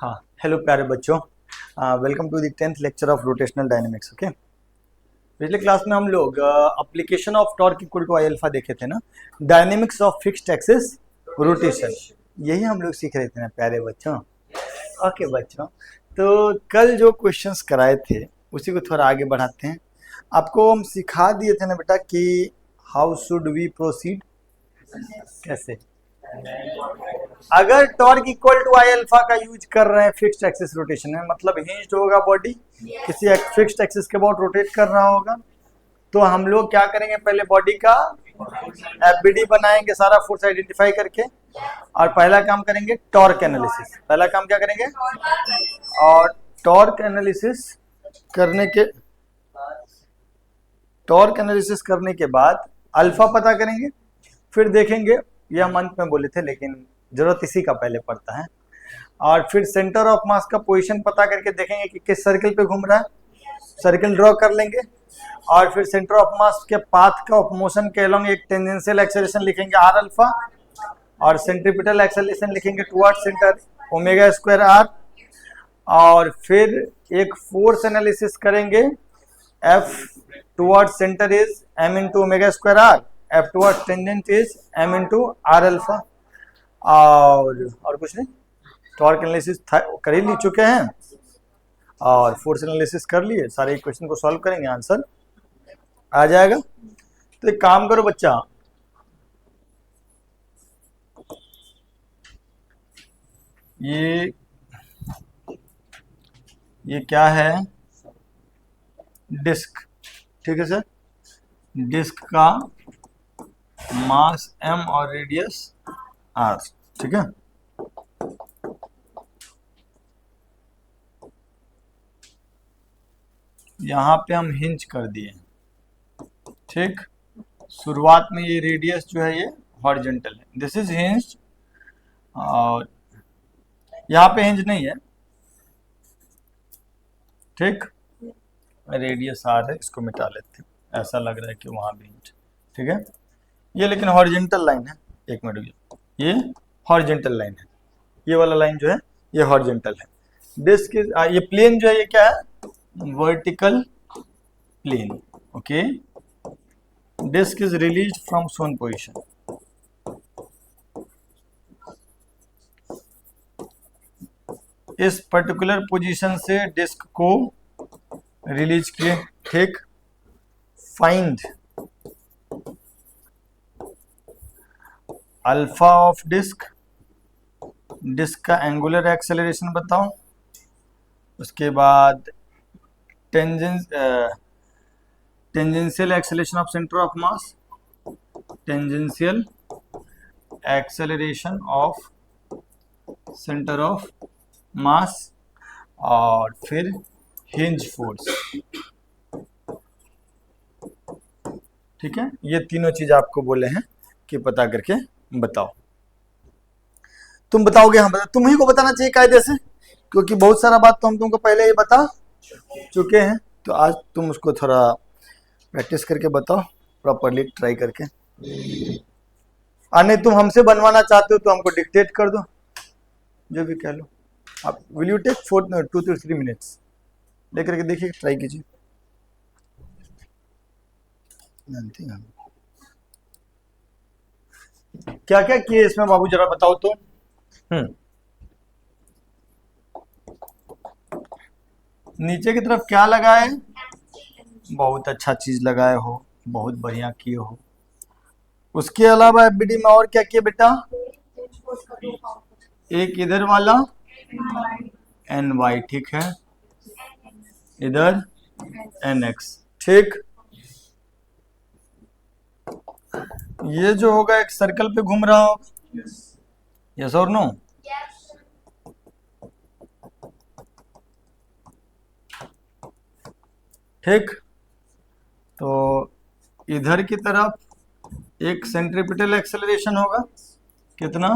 हाँ, हेलो प्यारे बच्चों, welcome to the 10th lecture of rotational dynamics. Okay, पिछले क्लास में हम लोग application of torque equal to I alpha देखे थे ना, dynamics of fixed axis rotation, यही हम लोग सीख रहे थे ना प्यारे बच्चों। ओके बच्चों, तो कल जो क्वेश्चंस कराए थे उसी को थोड़ा आगे बढ़ाते हैं। आपको हम सिखा दिए थे ना बेटा कि हाउ शुड वी प्रोसीड, कैसे अगर torque equal to I alpha का यूज कर रहे हैं फिक्स्ड एक्सिस रोटेशन में, मतलब हिंज्ड होगा बॉडी, किसी फिक्स्ड एक्सिस के अबाउट रोटेट कर रहा होगा, तो हम लोग क्या करेंगे, पहले बॉडी का एफबीडी बनाएंगे सारा फोर्स आइडेंटिफाई करके, और पहला काम करेंगे टॉर्क एनालिसिस। पहला काम क्या करेंगे, और टॉर्क एनालिसिस करने के बाद अल्फा पता करेंगे, फिर देखेंगे, यह हम अंत में बोले थे लेकिन जरूरत इसी का पहले पड़ता है, और फिर सेंटर ऑफ मास का पोजीशन पता करके देखेंगे कि किस सर्किल पे घूम रहा है, सर्किल ड्रॉ कर लेंगे, और फिर सेंटर ऑफ मास के पाथ का ऑफ मोशन के अलोंग एक टेंजेंशियल एक्सेलरेशन लिखेंगे आर अल्फा, और सेंट्रीपिटल एक्सेलरेशन लिखेंगे toward center omega square R, और फिर एक फोर्स एनालिसिस करेंगे, F toward center is M into omega square R, F toward tangent is M into R alpha, और कुछ नहीं। टॉर्क एनालिसिस कर ही चुके हैं और फोर्स एनालिसिस कर लिए, सारे इक्वेशन को सॉल्व करेंगे, आंसर आ जाएगा। तो एक काम करो बच्चा, ये क्या है, डिस्क, ठीक है सर। डिस्क का मास m और रेडियस r, ठीक है। यहाँ पे हम हिंज कर दिए, ठीक। शुरुआत में ये रेडियस जो है ये हॉरिजॉन्टल है, दिस इज हिंज, और यहाँ पे हिंज नहीं है, ठीक। रेडियस r है, इसको मिटा लेते हैं, ऐसा लग रहा है कि वहाँ भी हिंज, ठीक है। ये लेकिन हॉरिजॉन्टल लाइन है, एक मिनट रुकिए, ये हॉरिजॉन्टल लाइन है, ये वाला लाइन जो है ये हॉरिजॉन्टल है। डिस्क ये प्लेन जो है ये क्या है, vertical plane, okay. Disc is released from shown position, इस पर्टिकुलर पोजीशन से डिस्क को रिलीज किए, ठीक। Find alpha of disc, disc का एंगुलर एक्सेलरेशन बताओ, उसके बाद tangential acceleration of center of mass, tangential acceleration of center of mass, और फिर हिंज फोर्स, ठीक है। ये तीनों चीज आपको बोले हैं कि पता करके बताओ। तुम बताओगे, हम तुम ही को बताना चाहिए कायदे से, क्योंकि बहुत सारा बात तो हम तुमको पहले ही बता चुके हैं, तो आज तुम उसको थोड़ा प्रैक्टिस करके बताओ, प्रॉपरली ट्राई करके। नहीं तुम हमसे बनवाना चाहते हो तो हमको डिक्टेट कर दो, जो भी कह लो आप। Will you take 2 to 3 minutes लेकर के देखिए, ट्राई कीजिए। क्या क्या किए इसमें बाबू, जरा बताओ तो। नीचे की तरफ क्या लगाए, बहुत अच्छा चीज लगाए हो, बहुत बढ़िया किए हो। उसके अलावा एफबीडी में और क्या किए बेटा, एक इधर वाला एन वाई, ठीक है, इधर एन एक्स, ठीक। ये जो होगा एक सर्कल पे घूम रहा होगा, यस और नो, ठीक। तो इधर की तरफ एक सेंट्रीपिटल एक्सेलरेशन होगा, कितना,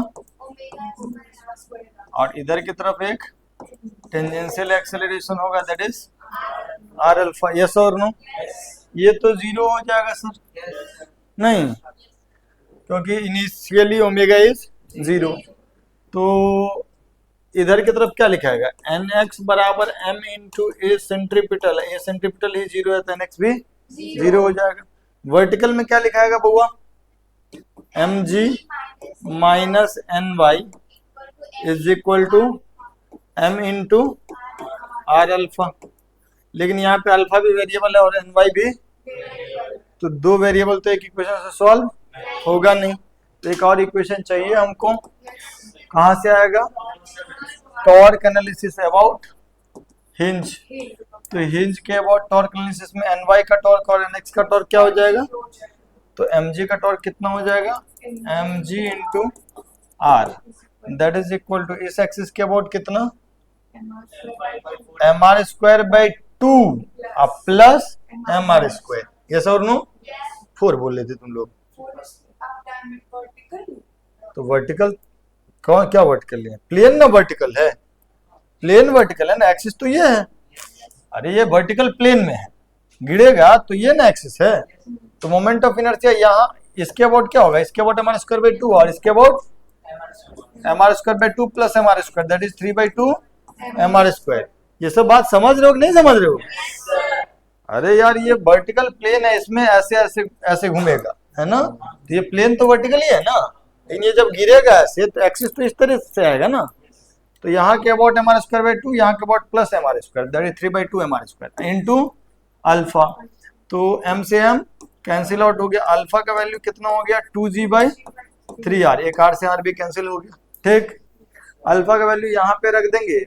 और इधर की तरफ एक टेंजेंशियल एक्सेलरेशन होगा, that is R alpha, yes और नो। ये तो जीरो हो जाएगा सर, नहीं, क्योंकि इनिशियली ओमेगा इज जीरो, तो इधर की तरफ क्या लिखाएगा, एन एक्स बराबर M into A centripetal, A centripetal he zero है तो एन एक्स भी जीरो हो जाएगा। वर्टिकल में क्या लिखाएगा बउआ, M G minus N Y is equal to M into R alpha, लेकिन यहाँ पे अल्फा भी वेरिएबल है और एन वाई भी, तो दो वेरिएबल तो एक इक्वेशन से सॉल्व होगा नहीं, तो एक और इक्वेशन चाहिए हमको। कहाँ से आएगा, टॉर्क एनालिसिस अबाउट हिंज, तो हिंज के अबाउट टॉर्क एनालिसिस में एन वाई का टॉर्क और एन एक्स का टॉर्क क्या हो जाएगा, तो एम जी का टॉर्क कितना हो जाएगा, M G into R, that is equal to इस एक्सिस के अबाउट कितना, M R square by two plus M R square, yes और नो, 4 बोल लेते तुम लोग, तो वर्टिकल कौन, क्या वर्टिकल है, प्लेन ना वर्टिकल है, प्लेन वर्टिकल है ना, एक्सिस तो ये है, अरे ये वर्टिकल प्लेन में है, गिरेगा तो ये ना एक्सिस है, तो मोमेंट ऑफ इनर्शिया यहाँ इसके अबाउट क्या होगा, इसके about M R square by two और इसके about M R square by two plus M R square, that is 3/2 M R square. ये सब बात समझ रहे हो कि नहीं समझ रहे हो, अरे यार ये वर्टिकल प्लेन है, इसमें ऐसे ऐसे ऐसे घूमेगा है ना, तो ये प्लेन तो वर्टिकल ही है ना, लेकिन ये जब गिरेगा ऐसे तो एक्सिस तो इस तरह से आएगा ना, तो यहाँ के about M R square by two, यहाँ के about plus M R square, that is 3/2 M R square into alpha, तो एम से एम कैंसिल आउट हो गया, अल्फा का वैल्यू कितना हो गया 2g/3r, एक आर से आर भी कैंसिल हो गया, ठीक। अल्फा का वैल्यू यहाँ पे रख देंगे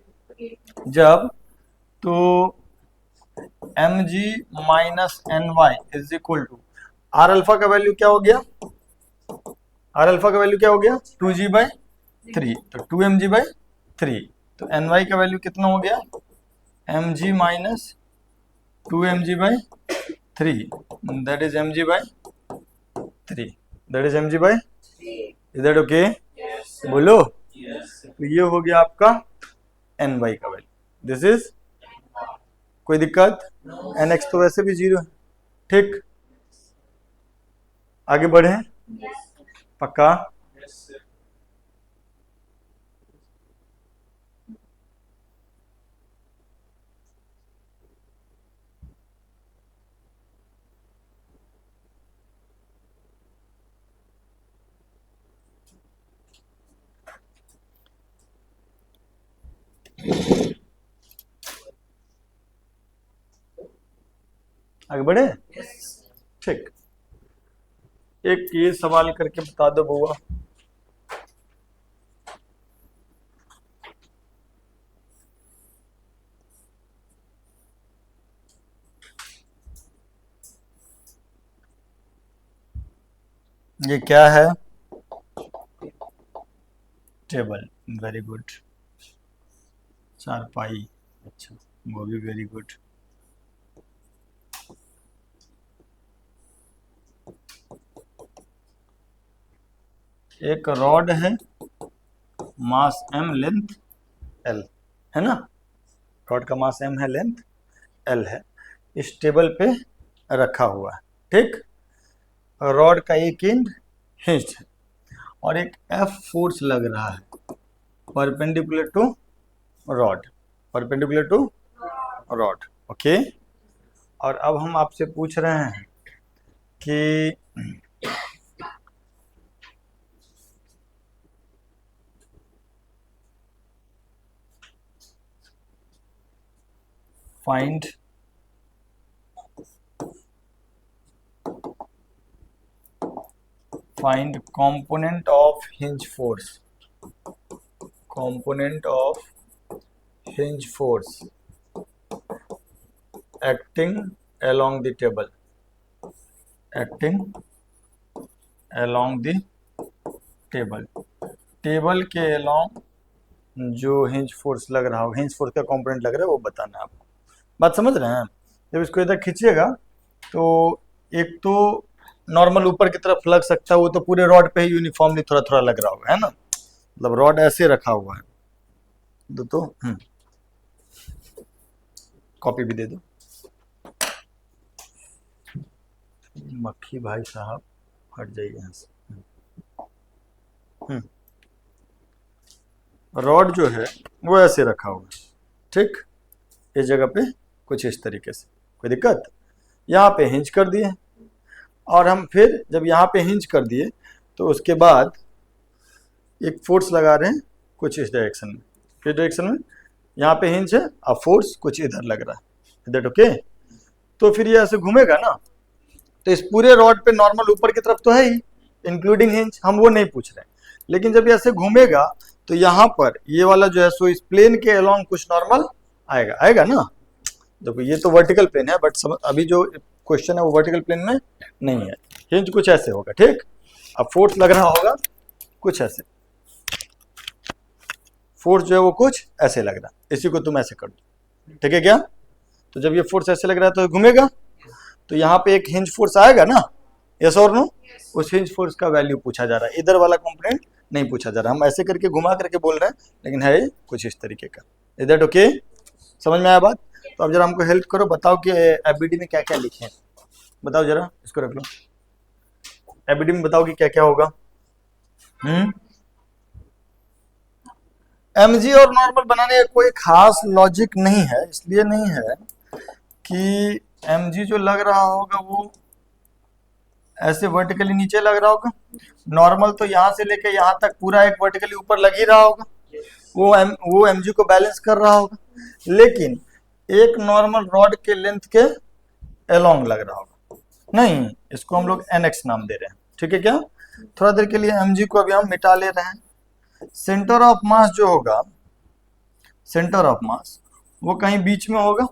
जब, तो M G minus N Y is equal to, R alpha का वैल्यू क्या हो गया, आर अल्फा का वैल्यू क्या हो गया 2g/3, तो 2mg/3, तो एन वाई का वैल्यू कितना हो गया, M G minus 2mg/3, that is mg/3, that is mg/3, is that okay, बोलो, तो ये हो गया आपका एन वाई का वैल्यू, दिस इज, कोई दिक्कत, एन एक्स तो वैसे भी जीरो है, ठीक, आगे बढ़े, पक्का, आगे बढ़े, ठीक, एक ये सवाल करके बता दो बुआ, ये क्या है, टेबल, वेरी गुड, चारपाई, अच्छा वो भी वेरी गुड, एक रॉड है, मास m, लेंथ l, है ना, रॉड का मास m है, लेंथ l है, इस टेबल पे रखा हुआ है, ठीक, रॉड का एक एंड हिंज्ड है और एक F फोर्स लग रहा है perpendicular to rod, perpendicular to rod, okay, और अब हम आपसे पूछ रहे हैं कि find component of hinge force, component of hinge force acting along the table, acting along the table, table के along जो हिंज फोर्स लग रहा हो, हिंज फोर्स का कंपोनेंट लग रहा है वो बताना है आपको, बात समझ रहे हैं, जब इसको इधर खींचिएगा तो एक तो नॉर्मल ऊपर की तरफ लग सकता है, वो तो पूरे रॉड पे ही यूनिफॉर्मली थोड़ा थोड़ा लग रहा होगा, है ना, मतलब रॉड ऐसे रखा हुआ है, तो कॉपी भी दे दो, मक्खी भाई साहब हट जाइए यहाँ से, रॉड जो है वो ऐसे रखा हुआ है, ठीक, इस जगह पे कुछ इस तरीके से, कोई दिक्कत? यहाँ पे हिंज कर दिए, और हम फिर जब यहाँ पे हिंज कर दिए तो उसके बाद एक फोर्स लगा रहे हैं कुछ इस डायरेक्शन में, किस डायरेक्शन में? यहाँ पे हिंज है, अब फोर्स कुछ इधर लग रहा है, इधर, ओके। तो फिर ये ऐसे घूमेगा ना, तो इस पूरे रॉड पे नॉर्मल ऊपर की तरफ तो है ही, इंक्लूडिंग हिंज, हम वो नहीं पूछ रहे हैं। लेकिन जब ये ऐसे घूमेगा तो यहाँ पर ये वाला जो है सो इस प्लेन के अलोंग कुछ नॉर्मल आएगा, आएगा ना। देखो ये तो वर्टिकल प्लेन है, बट अभी जो क्वेश्चन है वो वर्टिकल प्लेन में नहीं है। हिंज कुछ ऐसे होगा, ठीक। अब फोर्स लग रहा होगा कुछ ऐसे, फोर्स जो है वो कुछ ऐसे लग रहा है, इसी को तुम ऐसे कर दो, ठीक है क्या? तो जब ये फोर्स ऐसे लग रहा है तो घूमेगा, तो यहाँ पे एक हिंज फोर्स आएगा ना, यस और नो? उस हिंज फोर्स का वैल्यू पूछा जा रहा है, इधर वाला कंपोनेंट नहीं पूछा जा रहा। हम ऐसे करके घुमा करके बोल रहे हैं, लेकिन है कुछ इस तरीके का। Is that okay? समझ में आया बात? तो अब जरा हमको हेल्प करो, बताओ कि एफबीडी में क्या क्या लिखे हैं, बताओ जरा, इसको रख लो। एफबीडी में बताओ कि क्या क्या होगा। एमजी और नॉर्मल बनाने का कोई खास लॉजिक नहीं है, इसलिए नहीं है कि एमजी जो लग रहा होगा वो ऐसे वर्टिकली नीचे लग रहा होगा, नॉर्मल तो यहाँ से लेके यहाँ तक पूरा एक वर्टिकली ऊपर लग ही रहा होगा, वो एमजी को बैलेंस कर रहा होगा। लेकिन एक नॉर्मल रॉड के लेंथ के अलोंग लग रहा होगा, नहीं, इसको हम लोग एनएक्स नाम दे रहे हैं, ठीक है क्या? थोड़ा देर के लिए एमजी को अभी हम मिटा ले रहे हैं। सेंटर ऑफ मास जो होगा, सेंटर ऑफ मास वो कहीं बीच में होगा,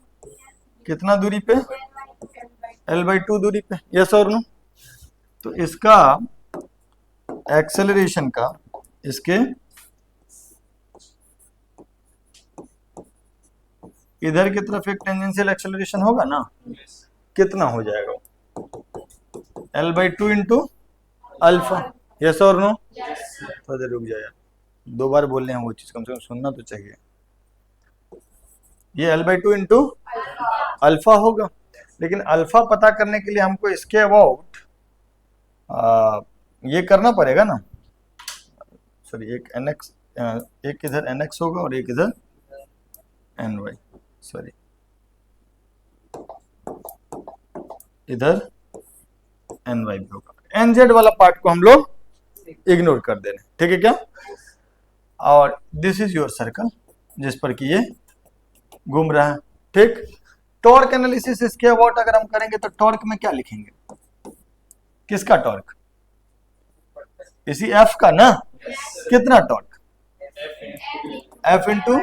कितना दूरी पे? L/2 दूरी पे, यस और नो? तो इसका एक्सेलरेशन का, इसके इधर की तरफ एक टेंजेंशियल एक्सेलरेशन होगा ना, कितना हो जाएगा? L/2 इंटू अल्फा, यस और नो? थोड़ा देर रुक जाए यार, 2 बार बोल रहे हैं वो चीज, कम से कम सुनना तो चाहिए। ये L/2 इंटू अल्फा होगा, लेकिन अल्फा पता करने के लिए हमको इसके अबाउट ये करना पड़ेगा ना, सॉरी, एक nx, एक इधर nx होगा और एक इधर ny, सॉरी इधर ny भी होगा। nz वाला पार्ट को हम लोग इग्नोर कर दे रहे हैं, ठीक है क्या? और दिस इज योर सर्कल जिस पर कि ये घूम रहा है, ठीक। टॉर्क एनालिसिस इसके अबाउट अगर हम करेंगे तो टॉर्क में क्या लिखेंगे? किसका टॉर्क? इसी F का ना, कितना टॉर्क? F इंटू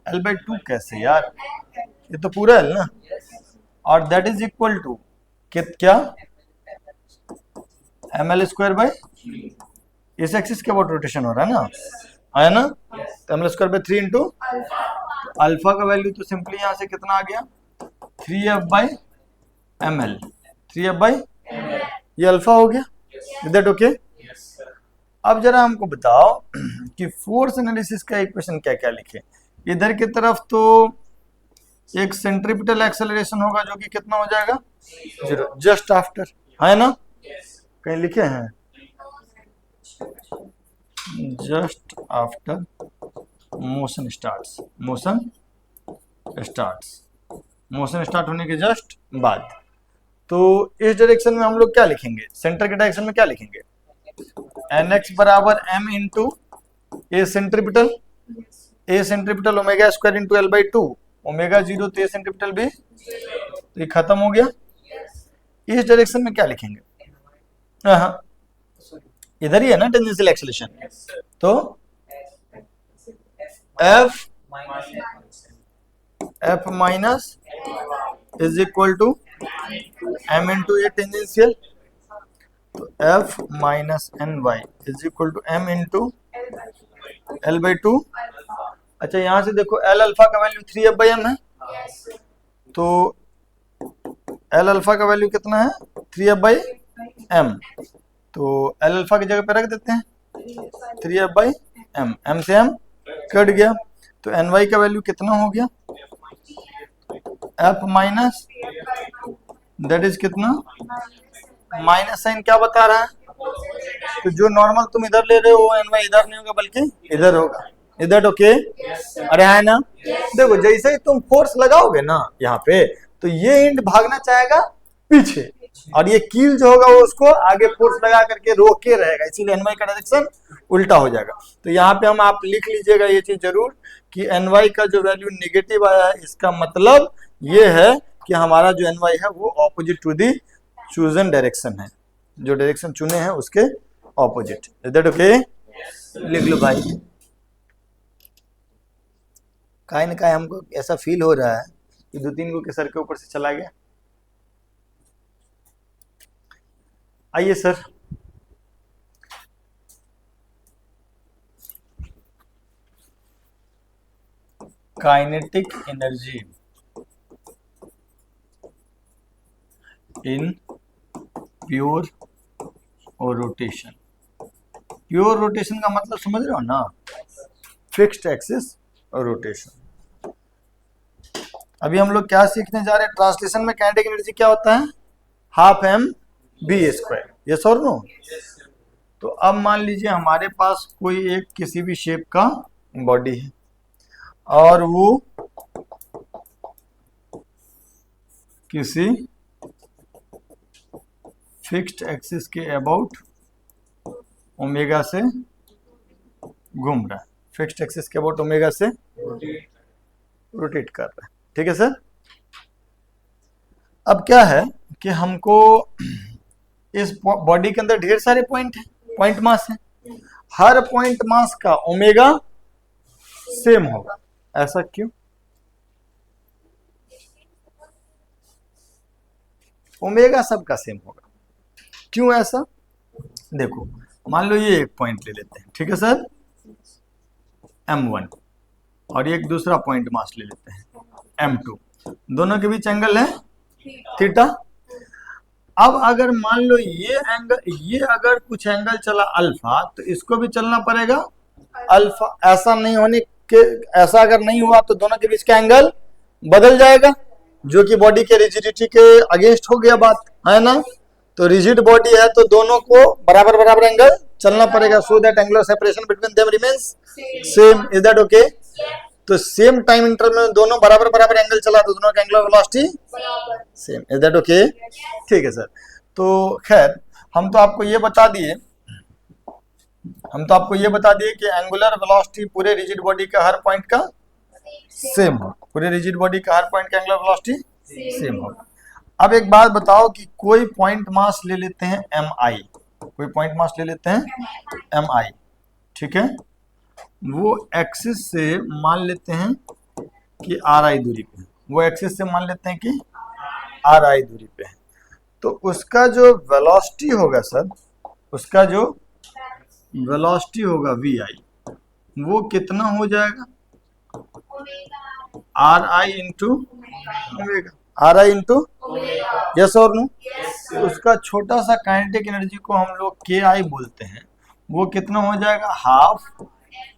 L/2, कैसे यार, ये तो पूरा L ना, और दैट इज इक्वल टू क्या? ml²/, इस एक्सिस के अबाउट रोटेशन हो रहा है ना, है ना? तो ml²/3 इंटू अल्फा का वैल्यू तो सिंपली यहां से कितना आ गया? 3f/ml, 3f/ml, ये अल्फा हो गया। Is that okay? अब जरा हमको बताओ कि फोर्स एनालिसिस का इक्वेशन क्या क्या लिखे। इधर की तरफ तो एक सेंट्रीपिटल एक्सेलरेशन होगा जो कि कितना हो जाएगा? 0, जस्ट आफ्टर, है ना? कहीं लिखे हैं? Just after motion starts, motion start होने के जस्ट बाद। तो इस डायरेक्शन में हम लोग क्या लिखेंगे? सेंटर के डायरेक्शन में क्या लिखेंगे? nx बराबर m into A centripetal, ओमेगा² into L/2, omega 0 तो ए सेंट्रीपिटल भी, तो ये खत्म हो गया। इस डायरेक्शन में क्या लिखेंगे? हाँ, इधर ही है ना टेंजेंशियल एक्सेलरेशन, तो F minus is equal to m into A tangential, तो F minus ny is equal to m into L/2। अच्छा, यहां से देखो L अल्फा का वैल्यू 3f/m है, तो L अल्फा का वैल्यू कितना है? 3f/m, तो L अल्फा की जगह पे रख देते हैं 3f/m, m से m कट गया, तो ny का वैल्यू कितना हो गया? F माइनस, दैट इज कितना? माइनस साइन क्या बता रहा है? तो जो नॉर्मल तुम इधर ले रहे हो वो ny इधर नहीं होगा बल्कि इधर होगा, इज दैट ओके? अरे है ना? देखो जैसे ही तुम फोर्स लगाओगे ना यहाँ पे, तो ये एंड भागना चाहेगा पीछे, और ये कील जो होगा वो उसको आगे फोर्स लगा करके रोके रहेगा, इसीलिए एनवाई का डायरेक्शन उल्टा हो जाएगा। तो यहाँ पे हम आप लिख लीजिएगा ये चीज जरूर कि एनवाई का जो वैल्यू निगेटिव आया है, इसका मतलब ये है कि हमारा जो एनवाई है वो opposite to the chosen direction है, जो डायरेक्शन चुने हैं उसके ऑपोजिट। Is that okay? लिख लो भाई। काहे न काहे हमको ऐसा फील हो रहा है कि 2-3 को के सर के ऊपर से चला गया। आइए sir, kinetic energy in pure और रोटेशन। प्योर रोटेशन का मतलब समझ रहे हो ना, फिक्स्ड एक्सिस और रोटेशन। अभी हम लोग क्या सीखने जा रहे हैं? ट्रांसलेशन में काइनेटिक एनर्जी क्या होता है? Half M V square. Yes और नो? तो अब मान लीजिए हमारे पास कोई एक किसी भी शेप का बॉडी है और वो किसी फिक्स्ड एक्सिस के अबाउट ओमेगा से घूम रहा है, फिक्स्ड एक्सिस के अबाउट ओमेगा से रोटेट कर रहा है। ठीक है सर? अब क्या है कि हमको इस बॉडी के अंदर ढेर सारे पॉइंट हैं, पॉइंट मास है, हर पॉइंट मास का ओमेगा सेम होगा। ऐसा क्यों? ओमेगा सबका सेम होगा, क्यों ऐसा? देखो मान लो ये एक पॉइंट ले लेते हैं, ठीक है सर, m1, और एक दूसरा पॉइंट मास ले लेते हैं m2, दोनों के बीच एंगल है थीटा। अब अगर मान लो ये एंगल, ये अगर कुछ एंगल चला अल्फा, तो इसको भी चलना पड़ेगा अल्फा। ऐसा नहीं होने के, ऐसा अगर नहीं हुआ तो दोनों के बीच का एंगल बदल जाएगा, जो कि बॉडी के रिजिडिटी के अगेंस्ट हो गया बात, है ना? तो रिजिड बॉडी है तो दोनों को बराबर बराबर एंगल चलना पड़ेगा, so that angular separation between them remains same. Is that okay? तो सेम टाइम इंटरवल में दोनों बराबर बराबर एंगल चला तो दोनों का angular velocity same. Is that okay? ठीक है सर। तो खैर हम तो आपको ये बता दिए कि एंगुलर वेलोसिटी पूरे रिजिड बॉडी का हर पॉइंट का सेम हो, पूरे रिजिड बॉडी का हर पॉइंट का एंगुलर वेलोसिटी सेम हो। अब एक बात बताओ कि कोई पॉइंट मास ले लेते हैं mi, कोई पॉइंट मास ले लेते हैं mi, ठीक है, वो एक्सिस से मान लेते हैं कि ri दूरी पे है, वो एक्सिस से मान लेते हैं कि ri दूरी पे है, तो उसका जो वेलोसिटी होगा सर, उसका जो वेलोसिटी होगा vi, वो कितना हो जाएगा? ri into omega, ri into, yes और नो? उसका छोटा सा काइनेटिक एनर्जी को हम लोग ki बोलते हैं, वो कितना हो जाएगा? हाफ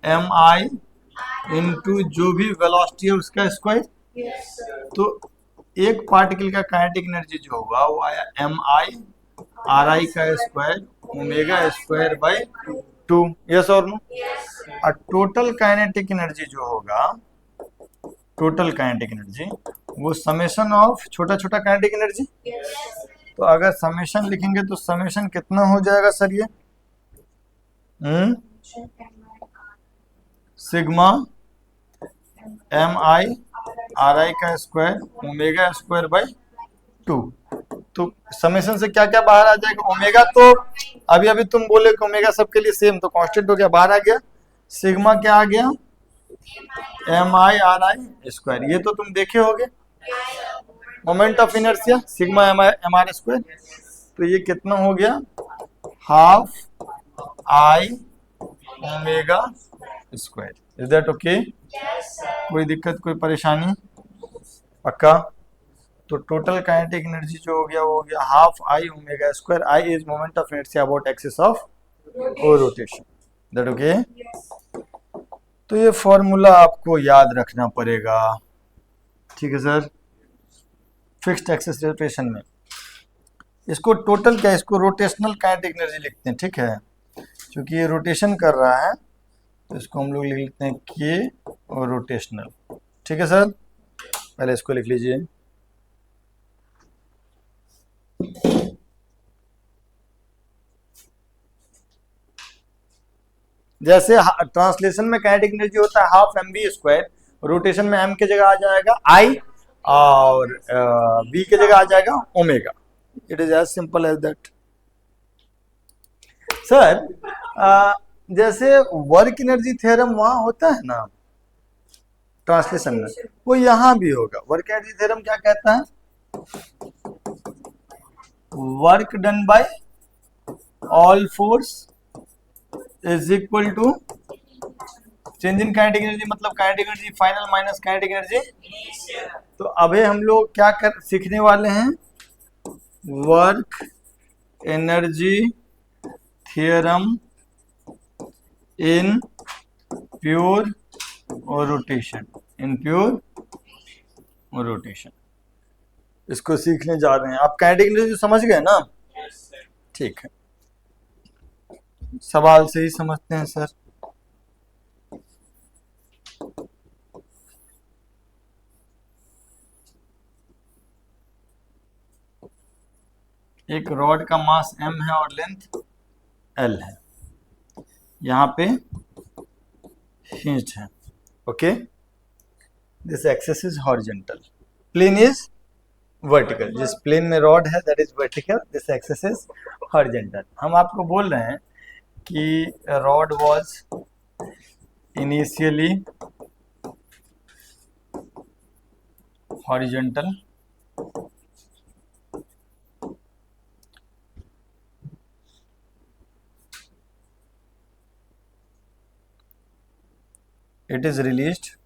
mi इंटू जो भी वेलोसिटी है उसका स्क्वायर। तो एक पार्टिकल का काइनेटिक एनर्जी जो होगा वो आया mi ri का square omega square by 2। Yes और नो? और टोटल काइनेटिक एनर्जी जो होगा, टोटल काइनेटिक एनर्जी वो समेशन ऑफ छोटा छोटा काइनेटिक एनर्जी। तो अगर समेशन लिखेंगे तो समेशन कितना हो जाएगा सर? ये सिग्मा mi ri का स्क्वायर ओमेगा स्क्वायर बाय 2। तो समेशन से क्या क्या बाहर आ जाएगा? ओमेगा तो अभी तुम बोले कि ओमेगा सबके लिए सेम, तो कांस्टेंट हो गया, बाहर आ गया। सिग्मा क्या आ गया? mi ri स्क्वायर, ये तो तुम देखे होगे, moment of inertia sigma M R square. तो ये कितना हो गया? Half I omega square. Is that okay? कोई दिक्कत, कोई परेशानी? पक्का? तो टोटल काइनेटिक एनर्जी जो हो गया वो हो गया half I omega square. I is moment of inertia about axis of rotation. That okay? तो ये फॉर्मूला आपको याद रखना पड़ेगा, ठीक है सर? फिक्स्ड एक्सिस रोटेशन में इसको टोटल क्या, इसको रोटेशनल काइनेटिक एनर्जी लिखते हैं, ठीक है? क्योंकि ये रोटेशन कर रहा है तो इसको हम लोग लिख लेते हैं के और रोटेशनल। ठीक है सर, पहले इसको लिख लीजिए। जैसे ट्रांसलेशन में काइनेटिक एनर्जी होता है half M V square, rotation में एम की जगह आ जाएगा आई और बी की जगह आ जाएगा omega. It is as simple as that. Sir जैसे वर्क एनर्जी थ्योरम वहां होता है ना ट्रांसलेशन में, वो यहां भी होगा। वर्क एनर्जी थ्योरम क्या कहता है? Work done by all force is equal to change in kinetic energy, मतलब kinetic energy final minus kinetic energy. तो अभी हम लोग क्या कर सीखने वाले हैं? Work energy theorem in pure और रोटेशन, इन प्योर और रोटेशन, इसको सीखने जा रहे हैं। आप काइनेटिक एनर्जी समझ गए ना? ठीक है, सवाल से ही समझते हैं सर। एक रॉड का मास m है और लेंथ l है, यहाँ पे हिंज्ड है। Okay, this axis is horizontal, plane is vertical. जिस प्लेन में रॉड है that is vertical, this axis is horizontal. हम आपको बोल रहे हैं कि rod was initially horizontal it is released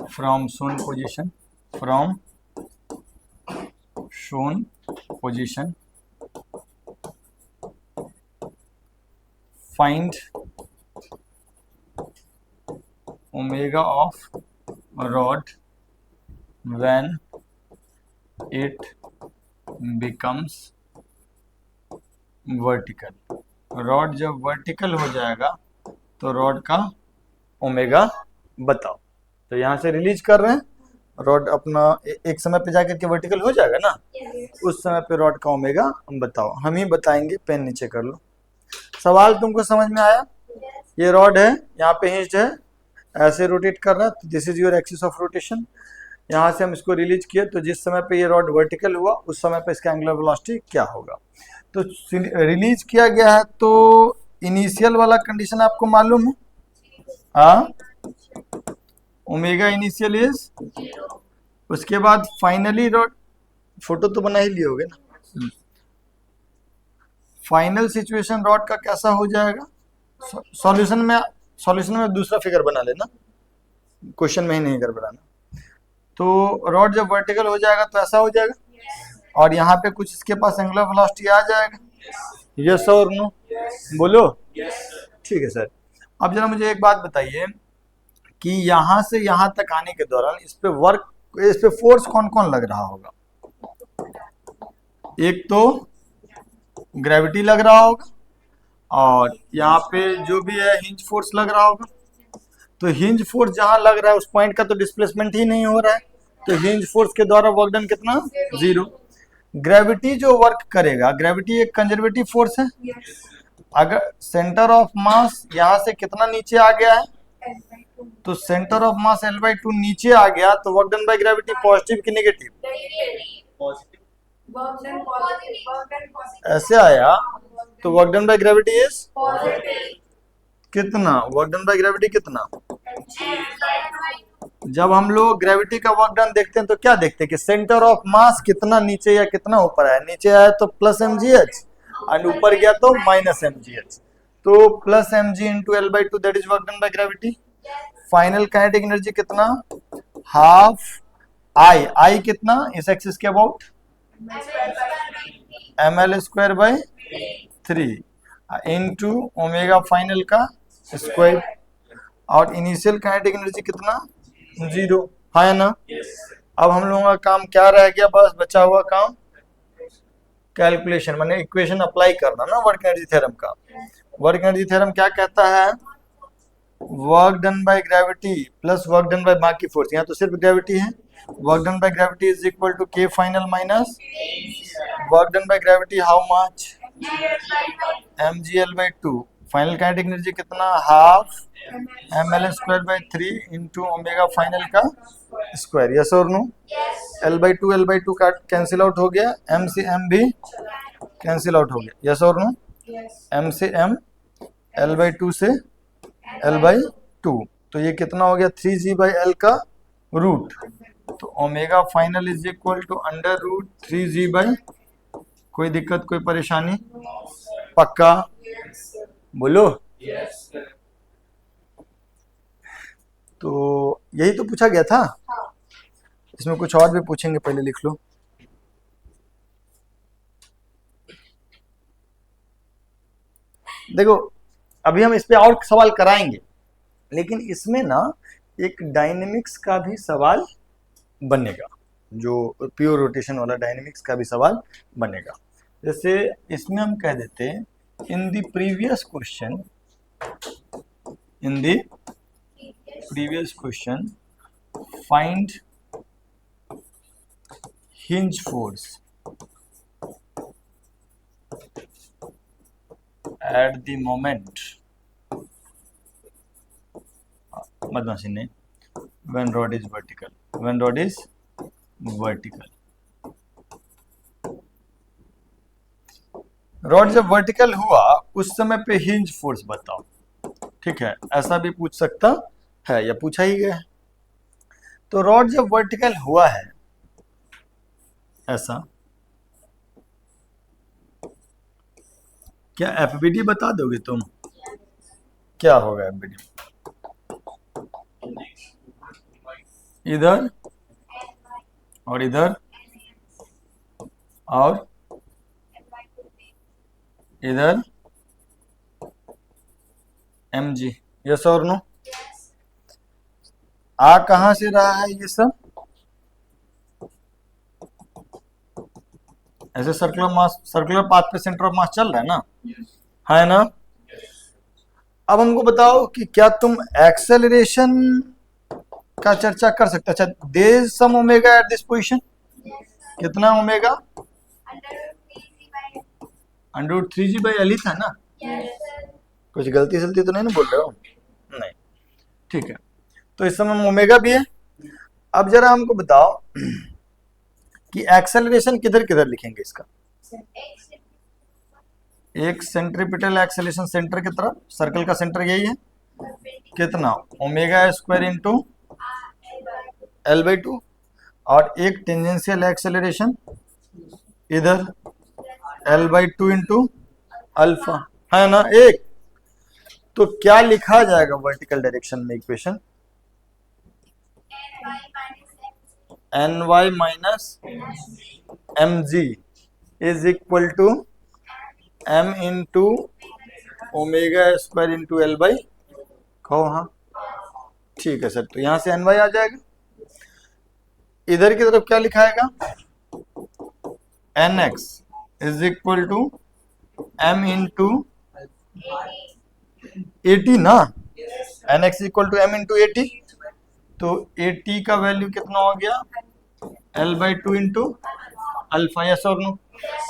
from shown position, find omega of rod when it becomes vertical। Rod जब वर्टिकल हो जाएगा तो रॉड का ओमेगा बताओ। तो यहाँ से रिलीज कर रहे हैं रॉड अपना एक समय पे जाकर के वर्टिकल हो जाएगा ना, उस समय पे रॉड का ओमेगा हम बताओ। हम ही बताएंगे, पेन नीचे कर लो। सवाल तुमको समझ में आया? ये रॉड है, यहाँ पे हिंज्ड है, ऐसे रोटेट कर रहा है, तो this is your axis of rotation. यहाँ से हम इसको रिलीज किए, तो जिस समय पे ये रॉड वर्टिकल हुआ उस समय पे इसका एंगुलर वेलोसिटी क्या होगा। तो रिलीज किया गया है, तो इनिशियल वाला कंडीशन आपको मालूम है? ओमेगा इनिशियल इज, उसके बाद फाइनली रॉड, फोटो तो बना ही लिए होगे ना। फाइनल सिचुएशन रॉड का कैसा हो जाएगा? सॉल्यूशन में दूसरा फिगर बना लेना, क्वेश्चन में ही नहीं कर बनाना। तो रॉड जब वर्टिकल हो जाएगा तो ऐसा हो जाएगा, और यहाँ पे कुछ इसके पास एंगुलर वेलोसिटी आ जाएगा। यस और नो? बोलो। ठीक है सर। अब जरा मुझे एक बात बताइए कि यहाँ से यहाँ तक आने के दौरान इस पे फोर्स कौन कौन लग रहा होगा? एक तो ग्रेविटी लग रहा होगा, और यहाँ पे जो भी है हिंज फोर्स लग रहा होगा। तो हिंज फोर्स जहां लग रहा है उस पॉइंट का तो डिस्प्लेसमेंट ही नहीं हो रहा है, तो हिंज फोर्स के द्वारा वर्क डन कितना? 0। ग्रेविटी जो वर्क करेगा, ग्रेविटी एक कंजर्वेटिव फोर्स है। अगर सेंटर ऑफ मास यहाँ से कितना नीचे आ गया है, तो सेंटर ऑफ मास L/2 नीचे आ गया, तो work done by gravity positive कि नेगेटिव? ऐसे आया, तो work done by gravity is कितना? वर्क डन बाय ग्रेविटी कितना? जब हम लोग ग्रेविटी का वर्क डन देखते हैं तो क्या देखते हैं कि सेंटर ऑफ मास कितना नीचे या कितना ऊपर है। नीचे आया तो प्लस mgh और ऊपर गया तो माइनस mgh, तो plus mg into L/2 that is work done by gravity. Final kinetic energy कितना? हाफ आई कितना इस एक्सिस के about? ml²/3 into omega final का स्क्वायर, और इनिशियल काइनेटिक एनर्जी कितना? 0, है ना? अब हम लोगों का काम क्या रह गया? बस बचा हुआ काम कैलकुलेशन माने इक्वेशन अप्लाई करना ना वर्क एनर्जी थ्योरम का। वर्क एनर्जी थ्योरम क्या कहता है? Work done by gravity plus work done by बाकी फोर्स, यहाँ तो सिर्फ ग्रेविटी है। Work done by gravity is equal to K final minus work done by gravity how much mgl/2। Final kinetic energy कितना? Half ml²/3 into omega final का square. Yes और no? L/2 का cancel out हो गया, m से m भी cancel out हो गया। यस और नो? m से m, L/2 से L/2, तो ये कितना हो गया? 3g/L का रूट। तो omega final is equal to √3g/। कोई दिक्कत, कोई परेशानी? पक्का? बोलो। तो यही तो पूछा गया था। इसमें कुछ और भी पूछेंगे, पहले लिख लो। देखो अभी हम इस पे और सवाल कराएंगे, लेकिन इसमें ना एक डायनेमिक्स का भी सवाल बनेगा, जो प्योर रोटेशन वाला डायनेमिक्स का भी सवाल बनेगा। जैसे इसमें हम कह देते हैं in the previous question find hinge force at the moment बदमाशी नहीं, when rod is vertical, rod जब वर्टिकल हुआ उस समय पे हिंज फोर्स बताओ। ठीक है, ऐसा भी पूछ सकता है या पूछा ही गया है। तो रॉड जब वर्टिकल हुआ है ऐसा, क्या एफबीडी बता दोगे तुम? क्या होगा एफबीडी? इधर और इधर और इधर mg। यस और नो? आ कहां से रहा है ये सब? ऐसे सर्कुलर पाथ पे सेंटर ऑफ मास चल रहा है ना? है ना? अब हमको बताओ कि क्या तुम एक्सेलरेशन का चर्चा कर सकते? अच्छा, there is some omega at this position. कितना ओमेगा? √3g/L ही था ना? कुछ गलती सलती तो नहीं ना बोल रहे हो? नहीं, ठीक है। तो इस समय ओमेगा भी है। अब जरा हमको बताओ कि एक्सेलरेशन किधर किधर लिखेंगे इसका? एक सेंट्रीपिटल एक्सेलरेशन सेंटर की तरफ, सर्कल का सेंटर यही है। कितना? ओमेगा² इंटू L/2। और एक टेंजेंशियल एक्सेलरेशन इधर L/2 इंटू अल्फा, है ना? एक तो क्या लिखा जाएगा वर्टिकल डायरेक्शन में equation? ny minus mg is equal to m into omega into L/। कहो हाँ, ठीक है सर। तो यहां से ny आ जाएगा। इधर की तरफ क्या लिखाएगा? nx is equal to m into 80 ना? nx equal to m into 80। तो 80 का वैल्यू कितना हो गया? L/2 into alpha. यस और नो?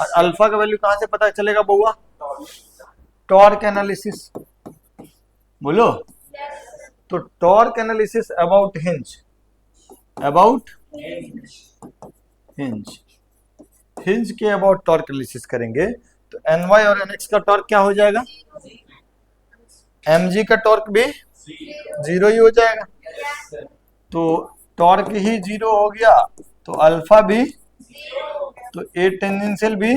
और अल्फा का वैल्यू कहां से पता चलेगा बउआ? Torque analysis. बोलो। तो टॉर्क एनालिसिस अबाउट हिंज के अबाउट टॉर्क एनालिसिस करेंगे। तो ny और nx का टॉर्क क्या हो जाएगा? mg का टॉर्क भी 0 ही हो जाएगा। तो टॉर्क ही 0 हो गया तो अल्फा भी, तो ए टेंजेंशियल भी,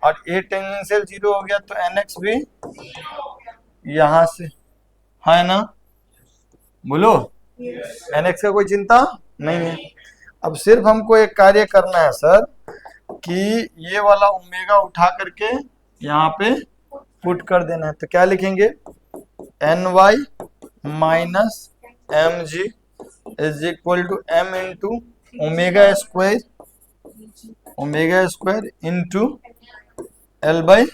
और ए टेंजेंशियल 0 हो गया तो nx भी यहां से, है ना? बोलो। nx का कोई चिंता नहीं है। अब सिर्फ हमको एक कार्य करना है सर कि ये वाला ओमेगा उठा करके यहाँ पे पुट कर देना है। तो क्या लिखेंगे? ny minus mg is equal to m into omega omega square into L by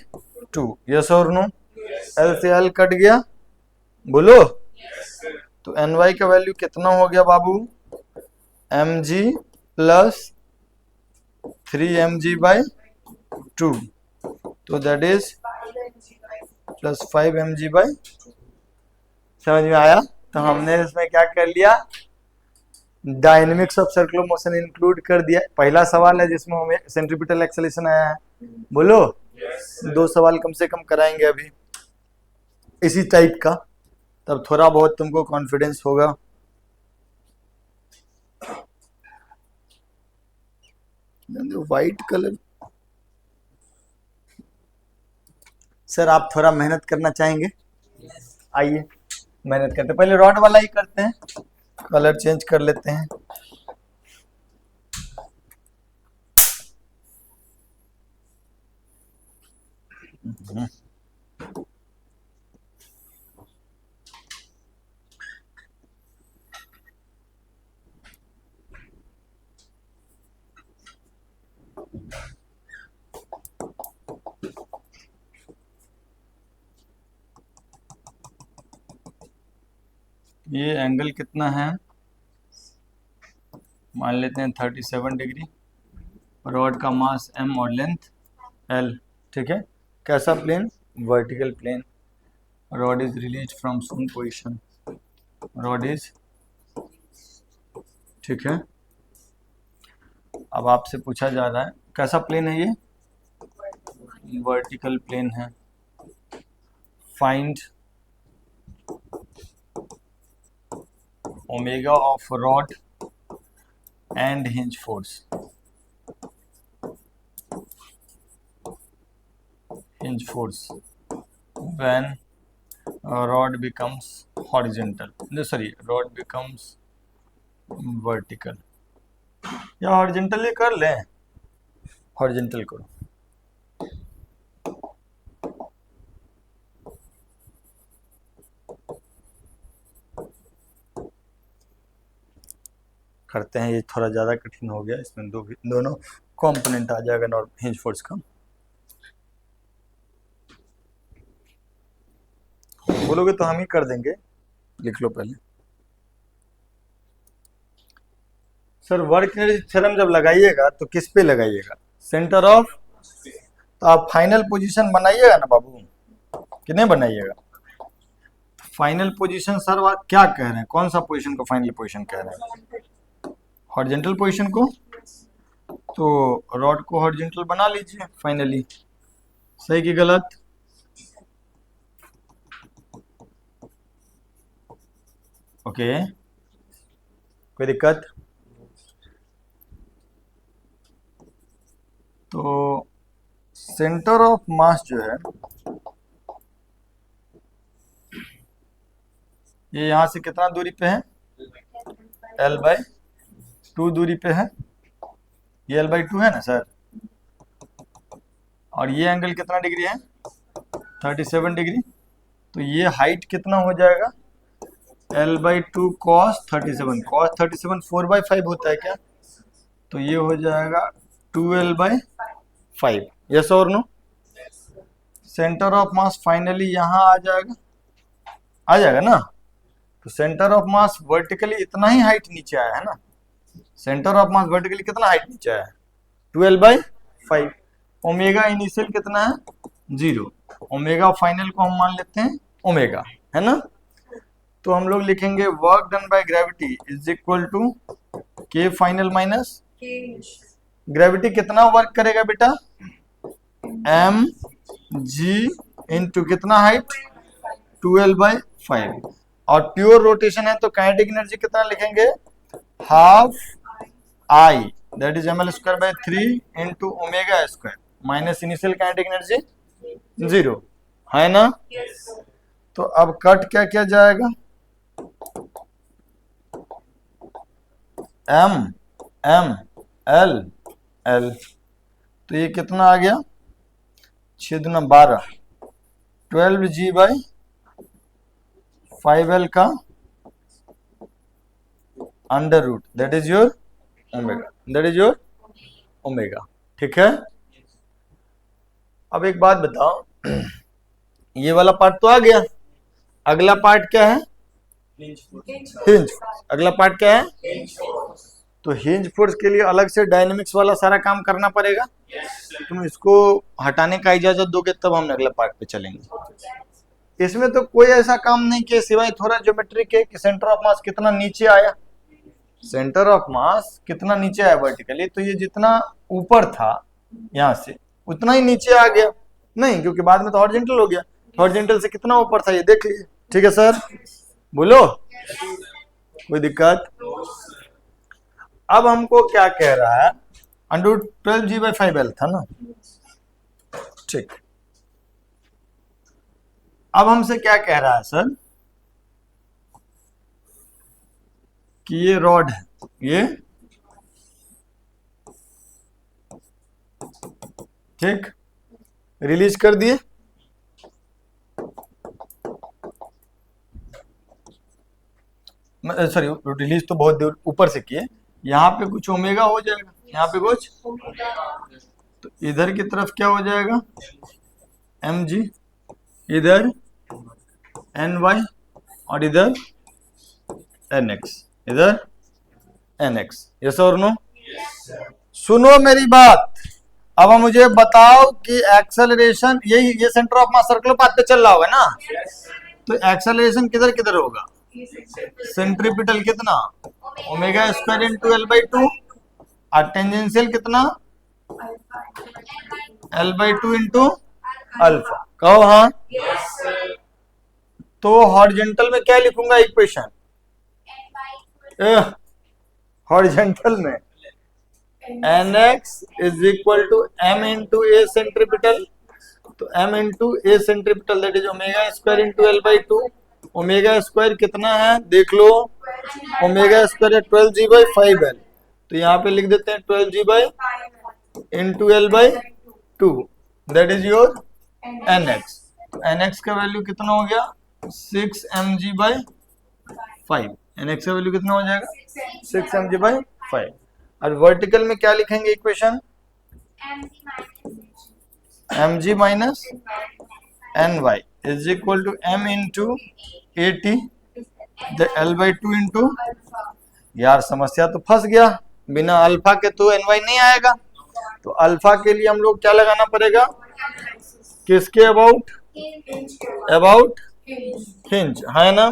two, yes और नो? एल से एल कट गया, बोलो। तो एन वाई का वैल्यू कितना हो गया बाबू? M G plus 3mg by 2, तो that is plus 5mg by, समझ में आया? तो हमने इसमें क्या कर लिया, dynamics of circular motion include कर दिया। पहला सवाल है जिसमें हमें सेंट्रीपिटल एक्सेलेरेशन आया है, बोलो। दो सवाल कम से कम कराएंगे अभी इसी टाइप का, तब थोड़ा बहुत तुमको कॉन्फिडेंस होगा। व्हाइट कलर, सर आप थोड़ा मेहनत करना चाहेंगे? आइए मेहनत करते, पहले रॉड वाला ही करते हैं, कलर चेंज कर लेते हैं। ये एंगल कितना है, मान लेते हैं 37 डिग्री, रॉड का मास m और लेंथ l, ठीक है। कैसा plane? Vertical plane. Rod is release from shown position, rod is, ठीक है। अब आपसे पूछा जा रहा है कैसा प्लेन है ये? वर्टिकल प्लेन है। Find omega of rod and hinge force, hinge force when rod becomes horizontal, no sorry, rod becomes vertical, या horizontal ही कर लें, horizontal करो। करते हैं, ये थोड़ा ज़्यादा कठिन हो गया, इसमें दोनों कंपोनेंट आ जाएगा नॉर्मल हिंज फोर्स का। बोलोगे तो हम ही कर देंगे, लिख लो पहले। सर वर्क थ्योरम जब लगाइएगा तो किस पे लगाइएगा? सेंटर ऑफ, तो आप फाइनल पोजीशन बनाइएगा ना बाबू, कि नहीं बनाइएगा? फाइनल पोजीशन सर क्या कह रहे हैं, कौन सा पोजीशन को फाइनल पोजीशन कह रहे हैं? हॉरिजॉन्टल पोजीशन को, तो रॉड को हॉरिजॉन्टल बना लीजिए फाइनली। सही कि गलत? ओके, कोई दिक्कत? तो सेंटर ऑफ मास जो है ये यहां से कितना दूरी पे है? l बाई 2 दूरी पे है, ये l बाई 2 है ना सर। और ये एंगल कितना डिग्री है? 37 डिग्री। तो ये हाइट कितना हो जाएगा? l बाई 2 cos 37, cos 37 4/5 होता है क्या? तो ये हो जाएगा 2l बाई 5, यस और no? Center of mass finally यहाँ आ जाएगा, आ जाएगा ना? तो सेंटर ऑफ मास वर्टिकली इतना ही हाइट नीचे आया है ना, सेंटर ऑफ मास वर्टिकली कितना हाइट नीचे आया है? 12 बाई 5। ओमेगा इनिशियल कितना है? 0। ओमेगा फाइनल को हम मान लेते हैं ओमेगा, है ना? तो हम लोग लिखेंगे work done by gravity is equal to K final minus, gravity कितना वर्क करेगा बेटा? एम जी इंटू कितना हाइट? 12 बाई 5। और प्योर रोटेशन है तो काइनेटिक एनर्जी कितना लिखेंगे? Half I, that is ml square by 3 into omega square minus initial kinetic energy 0, है ना? तो अब कट क्या किया जाएगा? m m l l, तो ये कितना आ गया? 6 दूना 12, 12g बाई 5l का under root, that is your omega, that is your omega. ठीक है। अब एक बात बताओ, ये वाला पार्ट तो आ गया, अगला पार्ट क्या है? हिंज। अगला पार्ट क्या है? तो हिंज फोर्स के लिए अलग से डायनेमिक्स वाला सारा काम करना पड़ेगा। तुम इसको हटाने का इजाजत दोगे तब हम अगला पार्ट पे चलेंगे। इसमें तो कोई ऐसा काम नहीं किया सिवाय थोड़ा ज्योमेट्री के कि सेंटर ऑफ मास कितना नीचे आया। सेंटर ऑफ मास कितना नीचे आया वर्टिकली, तो ये जितना ऊपर था यहाँ से उतना ही नीचे आ गया नहीं, क्योंकि बाद में तो हॉरिजॉन्टल हो गया। हॉरिजॉन्टल से कितना ऊपर था ये देख लीजिए। ठीक है सर, बोलो, कोई दिक्कत? अब हमको क्या कह रहा है, √12g/5l था ना, ठीक। अब हमसे क्या कह रहा है सर कि ये रॉड है, ये ठीक, रिलीज कर दिए, सॉरी रिलीज तो बहुत दूर ऊपर से किए। यहाँ पे कुछ ओमेगा हो जाएगा, यहाँ पे कुछ, तो इधर की तरफ क्या हो जाएगा? mg, इधर ny और इधर nx, इधर nx। यस और नो? सुनो मेरी बात, अब मुझे बताओ कि एक्सेलरेशन, ये centre of mass circular path पे चल रहा होगा ना, तो एक्सेलरेशन किधर किधर होगा? सेंट्रीपिटल कितना? ओमेगा स्क्वायर इंटू l/2, और टेंजेंशियल कितना? l/2 into alpha. कहो हाँ। तो हॉरिजॉन्टल में क्या लिखूंगा इक्वेशन? हॉरिजॉन्टल में nx is equal to m into A centripetal, तो m into A centripetal that is omega square into l/2। Omega square कितना है देख लो, ओमेगा स्क्वायर है 12g/5l, तो यहाँ पे लिख देते हैं 12g into l/2 that is your nx। तो nx का वैल्यू कितना हो गया? 6mg/5। nx का वैल्यू कितना हो जाएगा? 6mg/5। और वर्टिकल में क्या लिखेंगे equation? mg minus ny is equal to m into at l/2 into, यार समस्या तो फंस गया, बिना अल्फा के तो ny नहीं आएगा, तो अल्फा के लिए हम लोग क्या लगाना पड़ेगा? किसके अबाउट? अबाउट हिंज, है ना?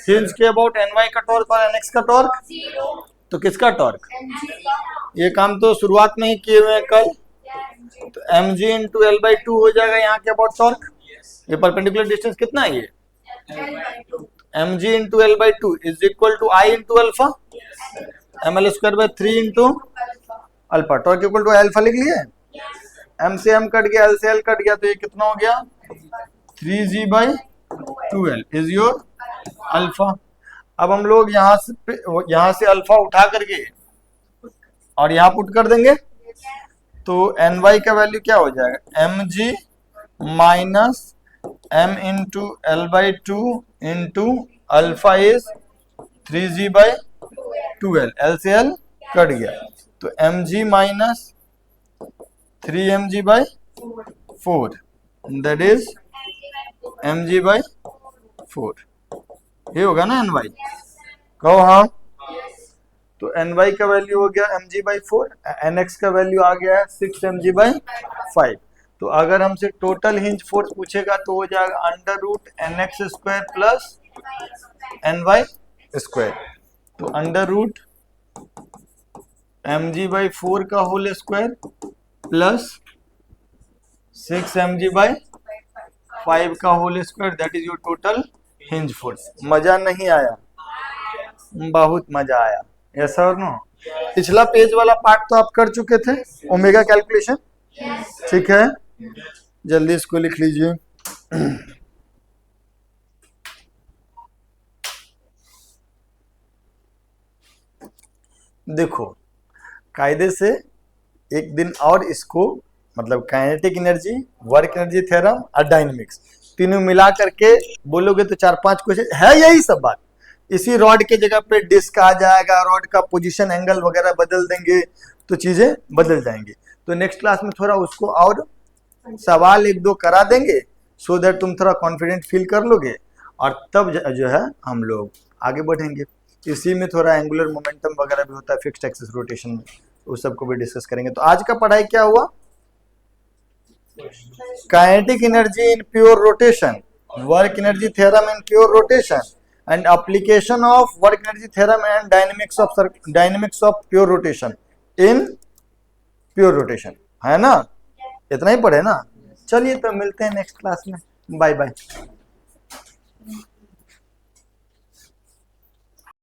हिंज के अबाउट ny का टॉर्क और nx का टॉर्क, तो किसका टॉर्क? ये काम तो शुरुआत में ही किए हुए हैं कल, तो mg इंटू l/2 हो जाएगा यहाँ के अबाउट टॉर्क। ये परपेंडिकुलर डिस्टेंस कितना है? ये mg into l/2 is equal to I into alpha, ml²/3 into alpha. Torque equal to alpha लिख लिए, m से m कट गया, l से l कट गया, तो ये कितना हो गया? 3g/2l is your alpha. अब हम लोग यहाँ से अल्फा उठा करके और यहाँ पुट कर देंगे, तो ny का वैल्यू क्या हो जाएगा? mg minus m into l/2 into alpha is 3g/2l, l से l कट गया, तो mg minus 3mg/4 that is mg/4। ये होगा ना ny? कहो हाँ। तो ny का वैल्यू हो गया mg/4, nx का वैल्यू आ गया है 6mg/5। तो अगर हमसे टोटल हिंज फोर्स पूछेगा तो हो जाएगा √nx² प्लस ny²। तो √mg/4 का होल स्क्वायर प्लस 6mg/5 का whole square that is your total hinge force. मजा नहीं आया? बहुत मजा आया। यस और नो? पिछला पेज वाला पार्ट तो आप कर चुके थे, ओमेगा कैलकुलेशन, ठीक है? जल्दी इसको लिख लीजिए। देखो कायदे से एक दिन और इसको, मतलब kinetic energy, work energy theorem और डायनेमिक्स तीनों मिला करके बोलोगे तो 4-5 क्वेश्चन है, यही सब बात। इसी रॉड के जगह पे डिस्क आ जाएगा, रॉड का पोजीशन एंगल वगैरह बदल देंगे तो चीजें बदल जाएंगी। तो नेक्स्ट क्लास में थोड़ा उसको और सवाल एक दो करा देंगे, सो दैट तुम थोड़ा कॉन्फिडेंट फील कर लोगे, और तब जो है हम लोग आगे बढ़ेंगे। इसी में थोड़ा एंगुलर मोमेंटम वगैरह भी होता है फिक्स्ड एक्सिस रोटेशन में, उस सबको भी डिस्कस करेंगे। तो आज का पढ़ाई क्या हुआ? Kinetic energy in pure rotation, work energy theorem in pure rotation, and application of work energy theorem and dynamics of pure rotation in pure rotation, है ना? इतना ही पढ़े ना? चलिए तो मिलते हैं नेक्स्ट क्लास में, बाय बाय।